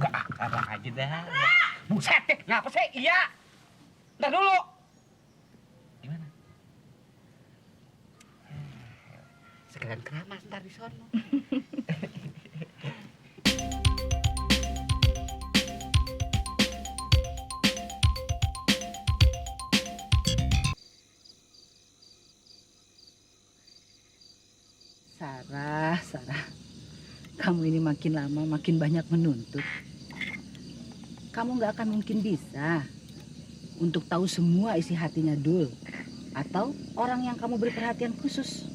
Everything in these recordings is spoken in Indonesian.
Gak akar aja dah. Buset deh, ngapa sih? Iya. Ntar dulu. Gimana? Sekalian keramas ntar di sono. Sarah, kamu ini makin lama makin banyak menuntut. Kamu nggak akan mungkin bisa untuk tahu semua isi hatinya Dul atau orang yang kamu beri perhatian khusus.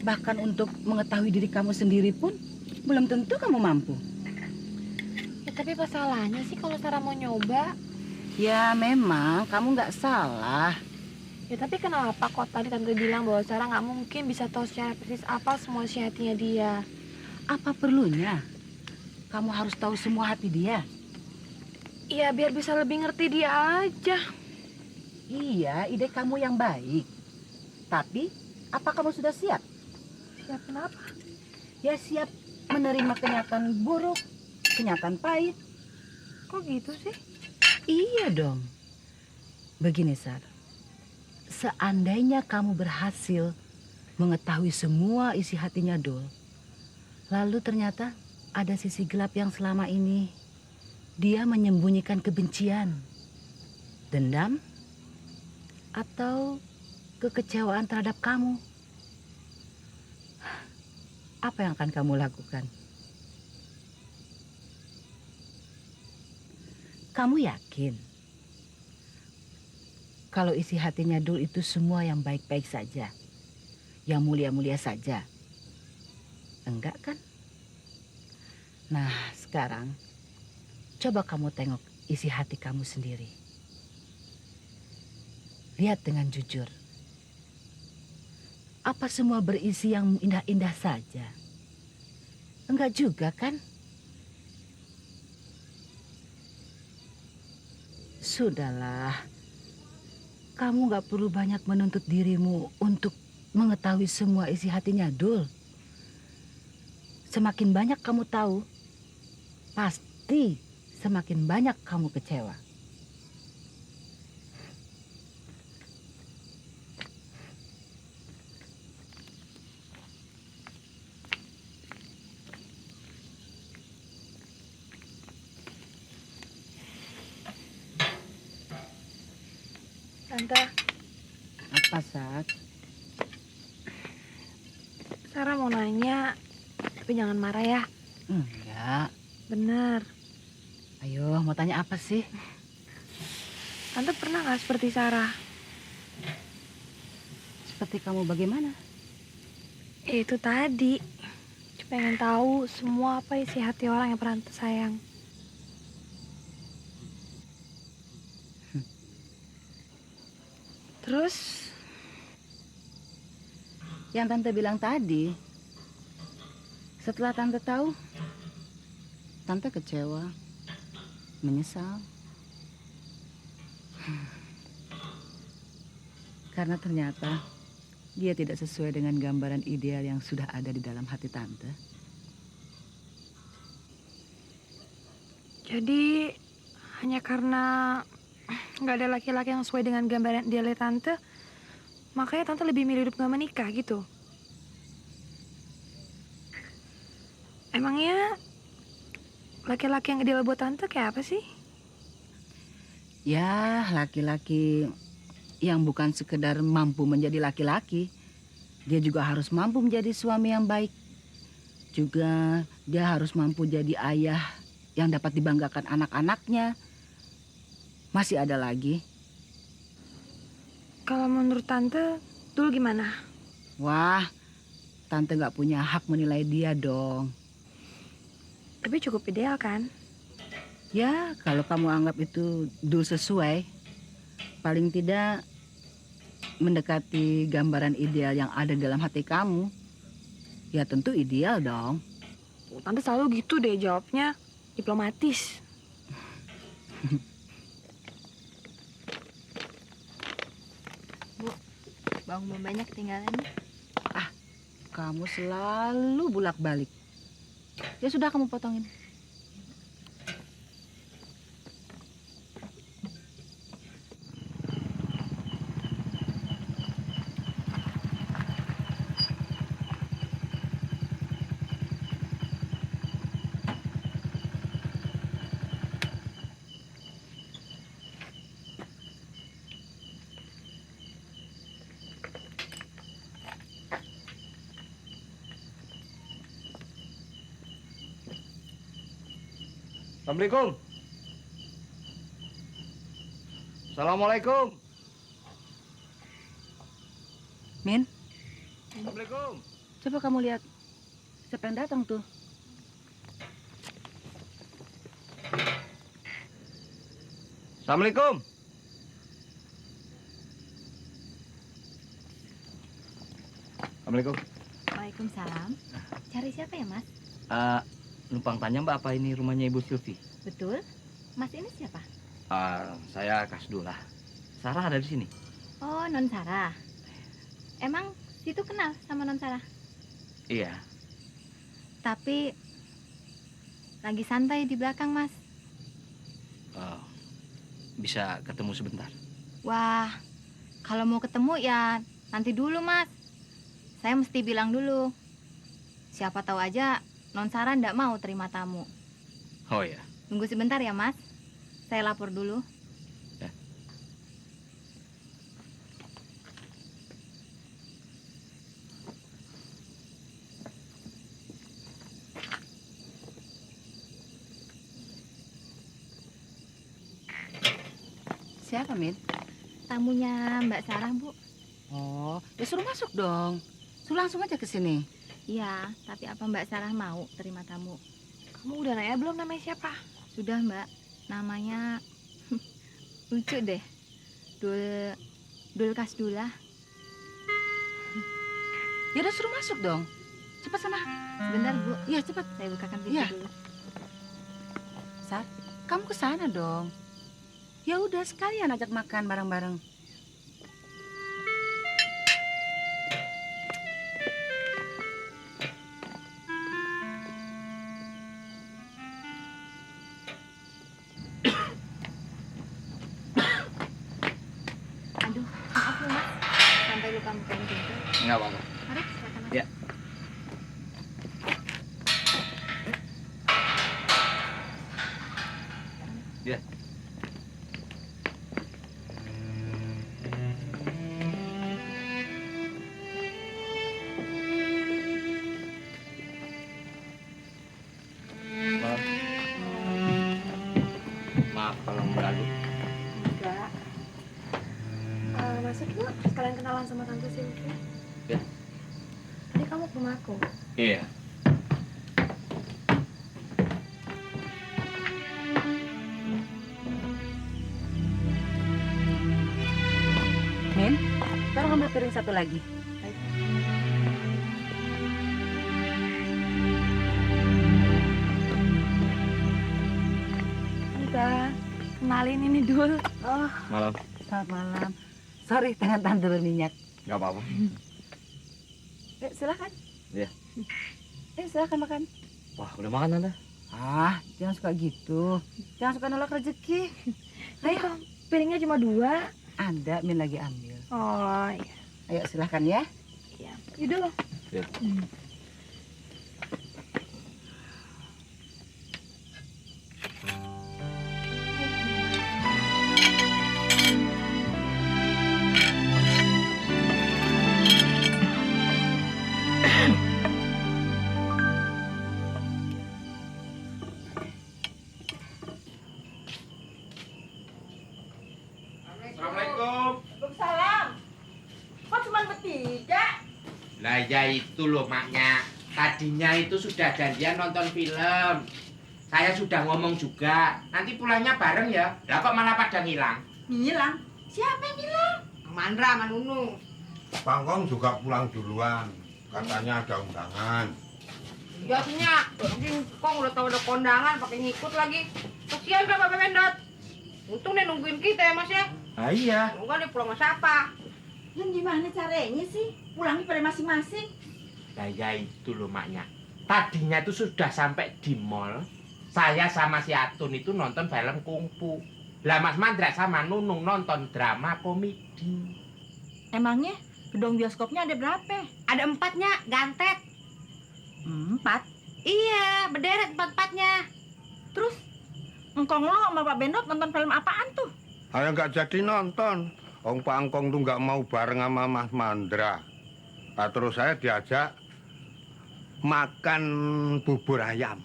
Bahkan untuk mengetahui diri kamu sendiri pun belum tentu kamu mampu. Ya tapi masalahnya sih kalau Sarah mau nyoba. Ya memang kamu nggak salah. Ya tapi kenapa kok tadi Tante bilang bahwa Sarah nggak mungkin bisa tahu secara persis apa semua isi hatinya dia. Apa perlunya kamu harus tahu semua hati dia? Iya biar bisa lebih ngerti dia aja. Iya, ide kamu yang baik. Tapi apa kamu sudah siap? Siap kenapa? Ya siap menerima kenyataan buruk, kenyataan pahit. Kok gitu sih? Iya dong. Begini, Sar. Seandainya kamu berhasil mengetahui semua isi hatinya Dul, lalu ternyata ada sisi gelap yang selama ini dia menyembunyikan kebencian, dendam, atau kekecewaan terhadap kamu. Apa yang akan kamu lakukan? Kamu yakin kalau isi hatinya Dul itu semua yang baik-baik saja, yang mulia-mulia saja? Enggak kan? Nah, sekarang coba kamu tengok isi hati kamu sendiri. Lihat dengan jujur. Apa semua berisi yang indah-indah saja? Enggak juga kan? Sudahlah. Kamu gak perlu banyak menuntut dirimu untuk mengetahui semua isi hatinya Dul. Semakin banyak kamu tahu, pasti semakin banyak kamu kecewa. Tante, Apa, Sat? Sarah mau nanya, tapi jangan marah ya. Enggak. Bener. Ayo, mau tanya apa sih? Tante pernah nggak seperti Sarah? Seperti kamu bagaimana? Itu tadi. Pengen tahu semua apa isi hati orang yang pernah Tante sayang. Terus, Yang Tante bilang tadi. Setelah Tante tahu, Tante kecewa, menyesal. Karena ternyata dia tidak sesuai dengan gambaran ideal yang sudah ada di dalam hati Tante. jadi hanya karena nggak ada laki-laki yang sesuai dengan gambaran idealnya Tante, makanya Tante lebih milih hidup nggak menikah gitu. Emangnya laki-laki yang ideal buat Tante kayak apa sih? Ya, laki-laki yang bukan sekedar mampu menjadi laki-laki. Dia juga harus mampu menjadi suami yang baik. Juga dia harus mampu jadi ayah yang dapat dibanggakan anak-anaknya. Masih ada lagi. Kalau menurut Tante, dulu gimana? Wah, Tante nggak punya hak menilai dia dong. Tapi cukup ideal kan? Ya, kalau kamu anggap itu dul sesuai, paling tidak mendekati gambaran ideal yang ada di dalam hati kamu, ya tentu ideal dong. Tante selalu gitu deh jawabnya, diplomatis. Bu, bawang bombay ketinggalan. Kamu selalu bolak-balik. Ya sudah, kamu potongin. Assalamualaikum. Assalamualaikum. Min, Assalamualaikum. coba kamu lihat siapa yang datang tuh. Assalamualaikum. Assalamualaikum. Waalaikumsalam. Cari siapa ya, Mas? Numpang tanya Mbak, apa ini rumahnya Ibu Silvi? Betul. Mas ini siapa? Saya Kasdullah. Sarah ada di sini. Oh, Non Sarah. Emang situ kenal sama Non Sarah? Iya. Tapi lagi santai di belakang, Mas. Bisa ketemu sebentar. Wah, kalau mau ketemu ya nanti dulu, Mas. Saya mesti bilang dulu. Siapa tahu aja Non Sarah ndak mau terima tamu. Oh ya. Tunggu sebentar ya, Mas. Saya lapor dulu. Ya. Siapa, Min? Tamunya Mbak Sarah, Bu. Oh, ya suruh masuk dong. Suruh langsung aja ke sini. Iya, tapi apa Mbak Sarah mau terima tamu? Kamu udah nanya belum namanya siapa? Sudah, Mbak. Namanya lucu deh. Dul Kasdullah. Ya udah suruh masuk dong. Cepat sana. Sebentar, Bu. Iya, cepat. Saya bukakan pintu Iya. dulu. Sat, kamu ke sana dong. Ya udah sekalian ajak makan bareng-bareng. Aduh, maaf loh, Mas. Sampai lupa bukain pintu. Enggak apa-apa. Mari, silakan masuk. Ya. Ya. Maaf. Maaf kalau mengganggu. Enggak. Masuk yuk, sekalian kenalan sama Tante Silvi. Ya. Tadi kamu ke rumahku. Iya. Min, tolong ambil piring satu lagi. Tante, kenalin ini Dul. Oh, Malam. selamat malam. Sorry, tangan tante berminyak. Enggak apa-apa. Silakan. Iya. Silakan makan. Wah, udah makan Tante? Jangan suka gitu. Jangan suka nolak rezeki. Ayo, piringnya cuma 2. Ada, Min lagi ambil. Oh, iya. Ayo silakan ya. Iya. Yaudah. Ya. Assalamualaikum. Waalaikumsalam. Kok cuma bertiga? Lah ya itu loh maknya. Tadinya itu sudah janjian nonton film. Saya sudah ngomong juga. Nanti pulangnya bareng ya. Lah kok malah pada ngilang? Ngilang? Siapa yang ngilang? Mandra sama Nunu. Bang Kong juga pulang duluan. Katanya ada undangan. Iya Nyak, Kong udah tahu ada kondangan pakai ngikut lagi. Kasihan kan Bapak Mendot. Untung dia nungguin kita ya Mas ya. Ah iya. Enggak dia pulang sama siapa? Yang gimana caranya sih? Pulangnya pada masing-masing. Lah ya itu loh maknya. Tadinya itu sudah sampai di mall. Saya sama si Atun itu nonton film kungfu. Lah Mas Mandra sama Nunung nonton drama komedi. Emangnya gedung bioskopnya ada berapa? Ada 4-nya, gantet. 4. Iya, berderet 4-4-nya. Terus engkong lo sama Pak Bendot nonton film apaan tuh? Saya nggak jadi nonton. Ong Pak Angkong tuh nggak mau bareng sama Mas Mandra. Nah, terus saya diajak makan bubur ayam.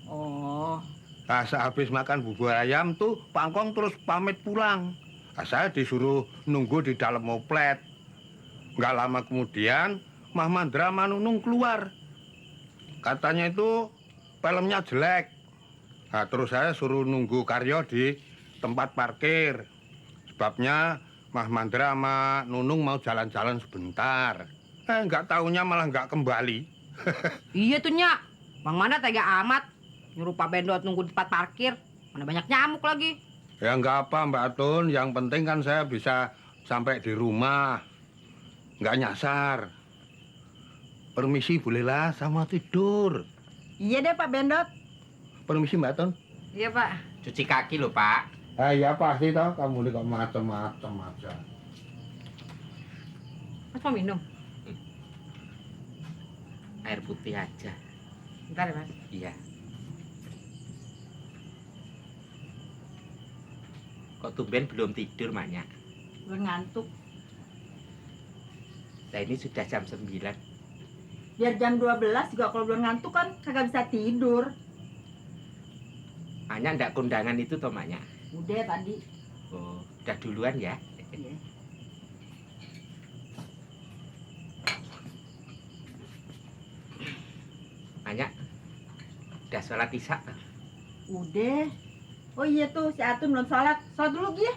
Oh, Nah, sehabis makan bubur ayam tuh Pak Angkong terus pamit pulang. Nah, saya disuruh nunggu di dalam moplet. Nggak lama kemudian, Mah Mandra sama Nunung keluar. Katanya itu filmnya jelek. Nah, terus saya suruh nunggu Karyo di tempat parkir. Sebabnya Mah Mandra sama Nunung mau jalan-jalan sebentar. Nggak taunya malah nggak kembali. Iya tuh, Nyak. Bang Manda tega amat. Nyuruh Pak Bendot nunggu di tempat parkir. Mana banyak nyamuk lagi. Ya nggak apa Mbak Tun, yang penting kan saya bisa sampai di rumah. Nggak nyasar. Permisi bolehlah sama tidur. Iya deh Pak Bendot. Permisi Mbak Tun. Iya, Pak. Cuci kaki loh, Pak. Ah iya pasti toh, kamu ini kok macem-macem aja. Mas mau minum? Air putih aja. Bentar ya, Mas. Iya. Kok tumben belum tidur, Maknya? Gue ngantuk. Nah, ini sudah jam 9. Biar jam 12 juga kalau belum ngantuk kan kagak bisa tidur. Maknya ndak kondangan itu toh, Maknya? Udah tadi. Oh, udah duluan ya? Iya. Maknya, udah sholat isya toh? Udah. Oh iya tuh si Atun belum sholat. Sholat dulu Gi ya.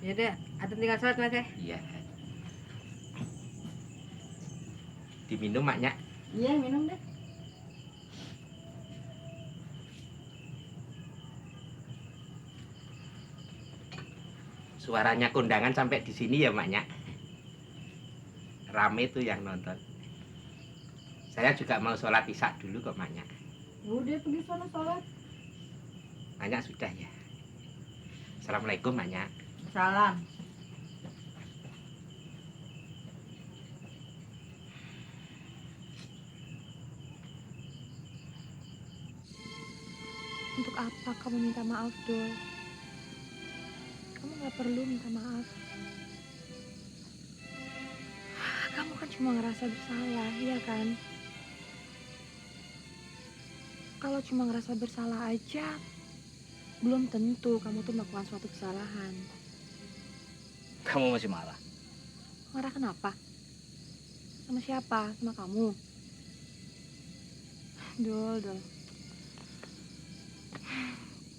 Ya deh, Atun tinggal sholat, Mas ya. Iya. Diminum, Maknya? Iya minum deh. Suaranya kondangan sampai di sini ya, Maknya? Rame tuh yang nonton. Saya juga mau sholat isya dulu kok, Maknya. Udah pergi sana sholat. Maknya sudah ya. Assalamualaikum, Maknya. Salam. Untuk apa kamu minta maaf, Dul? Kamu gak perlu minta maaf. Kamu kan cuma ngerasa bersalah, iya kan? Kalau cuma ngerasa bersalah aja, belum tentu kamu tuh melakukan suatu kesalahan. Kamu masih marah? Marah kenapa? Sama siapa? Sama kamu? Dul.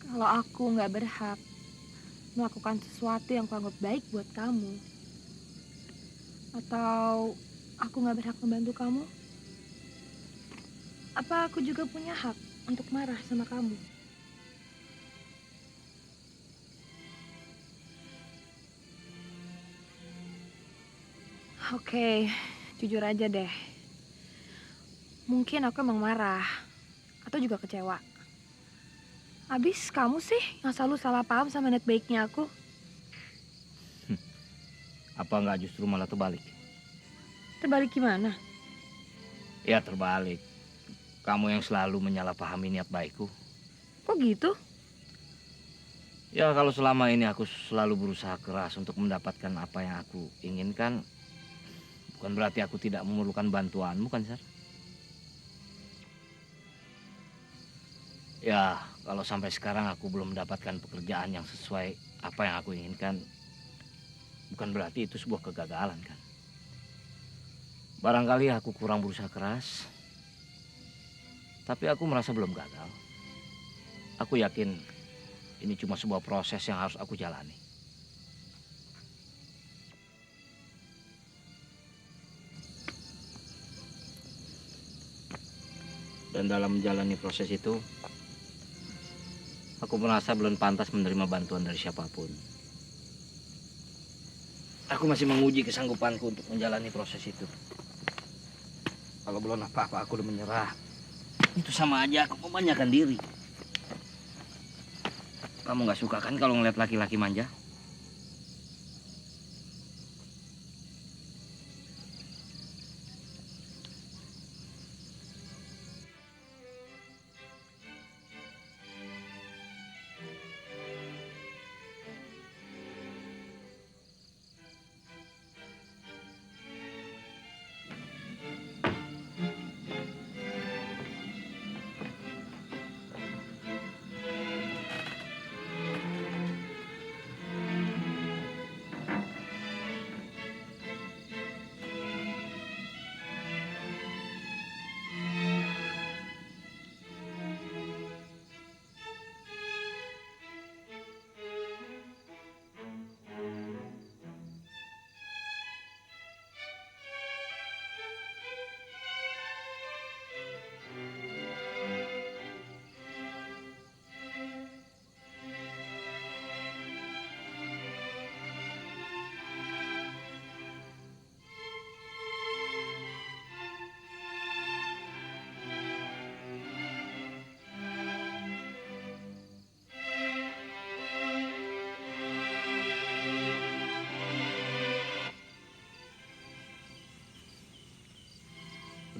Kalau aku nggak berhak melakukan sesuatu yang kuanggap baik buat kamu, atau aku nggak berhak membantu kamu, apa aku juga punya hak untuk marah sama kamu? Oke, jujur aja deh. Mungkin aku emang marah atau juga kecewa. Abis kamu sih yang selalu salah paham sama niat baiknya aku. Apa nggak justru malah terbalik? Terbalik gimana? Ya terbalik. Kamu yang selalu menyalahpahami niat baikku. Kok gitu? Ya kalau selama ini aku selalu berusaha keras untuk mendapatkan apa yang aku inginkan, bukan berarti aku tidak memerlukan bantuanmu kan, Sar? Ya, kalau sampai sekarang aku belum mendapatkan pekerjaan yang sesuai apa yang aku inginkan, bukan berarti itu sebuah kegagalan kan. Barangkali aku kurang berusaha keras, tapi aku merasa belum gagal. Aku yakin ini cuma sebuah proses yang harus aku jalani. Dan dalam menjalani proses itu, aku merasa belum pantas menerima bantuan dari siapapun. Aku masih menguji kesanggupanku untuk menjalani proses itu. Kalau belum apa-apa aku udah menyerah. Itu sama aja aku memanjakan diri. Kamu nggak suka kan kalau ngeliat laki-laki manja?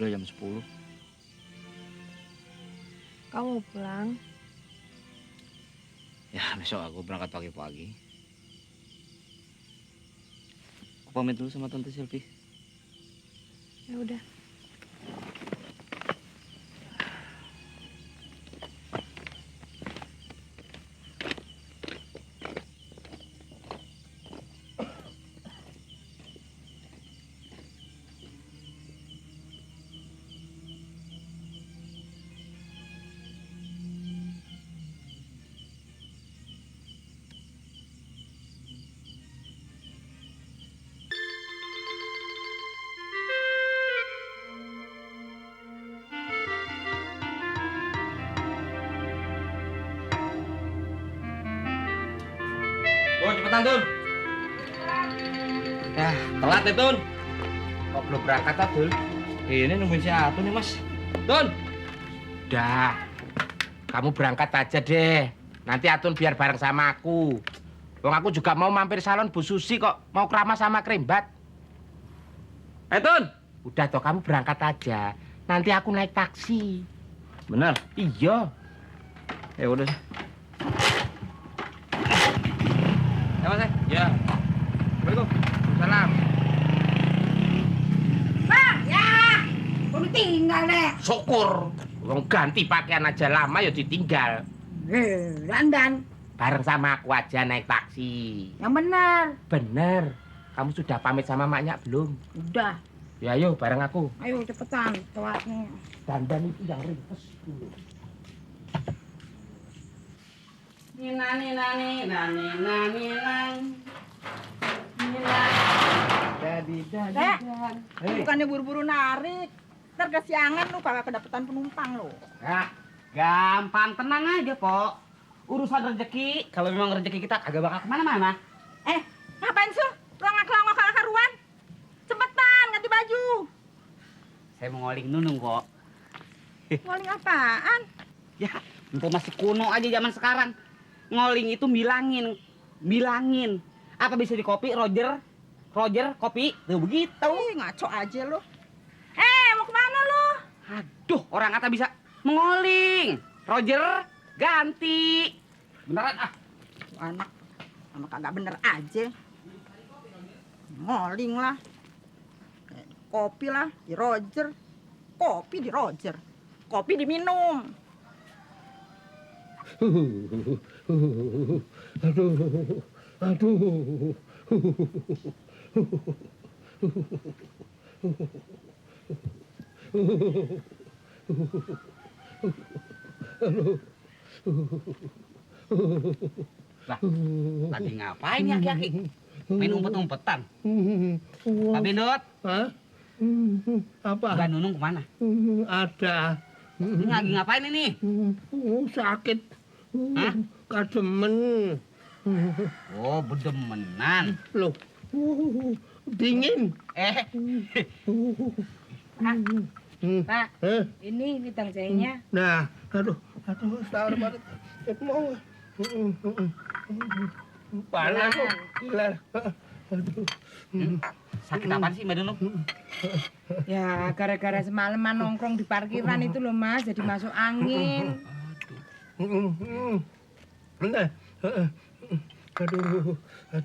Udah jam 10. Kamu mau pulang? Ya, besok aku berangkat pagi-pagi. Aku pamit dulu sama Tante Silvi. Ya udah. Tun, cepetan Tun. Ya, telat deh Tun. Kok belum berangkat toh, Dul? Ini nungguin si Atun nih Mas. Tun. Udah. Kamu berangkat aja deh. Nanti Atun biar bareng sama aku. Wong aku juga mau mampir salon Bu Susi kok. Mau keramas sama Krembat. Tun. Udah toh, kamu berangkat aja. Nanti aku naik taksi. Bener. Iya. Ya udah. Ya Mas. Ya. Assalamualaikum. Salam. Bang, ya. Udah tinggal deh. Syukur. Wong ganti pakaian aja lama ya ditinggal. Dandan. Bareng sama aku aja naik taksi. Yang benar. Bener. Kamu sudah pamit sama maknya belum? Udah. Ya ayo bareng aku. Ayo cepetan. Telatnya. Dandan itu yang ringkes dulu. Nina, nina, nina, nina, nina. Dek, bukannya buru-buru narik. Ntar kesiangan lu kagak kedapetan penumpang lu. Ya, gampang, tenang aja, Pok. Urusan rezeki, kalau memang rezeki kita kagak bakal kemana-mana. Ngapain sih? Longak-longok kagak karuan. Cepetan ganti baju. Saya mau ngoling nunung kok. Ngoling apaan? Ya, untuk masih kuno aja zaman sekarang. Ngoling itu bilangin. Apa bisa di kopi, Roger, kopi. Tuh begitu. Ngaco aja lu. Mau kemana lu? Aduh, orang kata bisa mengoling. Roger, ganti. Beneran ah. Tuh anak kagak bener aja. Ngoling lah. Kopi lah di Roger. Kopi di Roger. Kopi diminum. Aduh. Lah, lagi ngapain ya aki-aki? Main umpet-umpetan. Pak Bendot, Hah? Apa? Mbak Nunung kemana? Ada. Ini lagi ngapain ini? Sakit. Hah? Kademen. Oh, bedemenan. Loh. Dingin. Pak, Eh, ini tangcainya. Nah, aduh, sabar banget. Mau. Panas kok. Gilar. Aduh. Sakit apaan sih Mbak Nunung? Ya, gara-gara semalaman nongkrong di parkiran itu loh Mas, jadi masuk angin. Nah, aduh,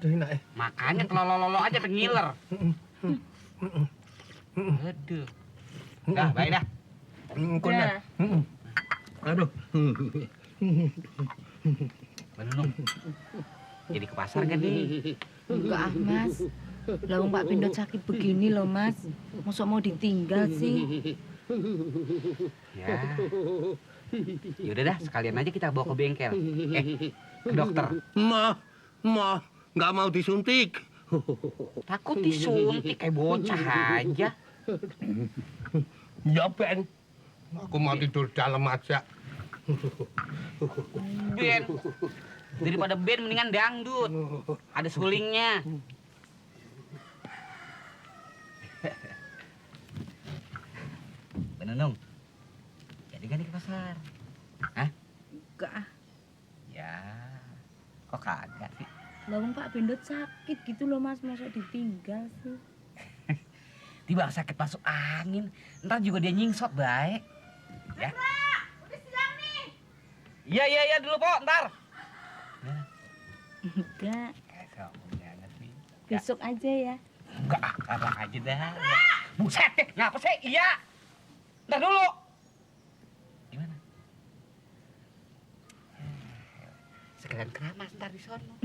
enak. Makanya kelolo-lolo aja pengiler. Aduh. Dah, baik dah. Udah. Aduh. Mbak Nunung, jadi ke pasar kan nih? Enggak ah Mas. Lawang Pak Pindot sakit begini loh Mas. Masa mau ditinggal sih? Ya. Yaudah dah, sekalian aja kita bawa ke bengkel. Ke dokter. Ma, nggak mau disuntik. Takut disuntik kayak bocah aja. Ya Ben, aku mau tidur dalam aja. Ben. Daripada Ben mendingan dangdut. Ada sulingnya. Ben Nunung, jadi gak nih ke pasar? Hah? Enggak ah. Ya, kok kagak sih? Lawang Pak Pindot sakit gitu loh Mas, masa ditinggal sih? tiba sakit masuk angin. Ntar juga dia nyingsot baik. Ya. Udah siang nih. Iya dulu po, ntar. Enggak, Ya. besok aja ya. Enggak, abang aja dah. Buset deh, ngapa sih? Iya. Ntar dulu. Gimana? Sekalian keramas ntar di sono.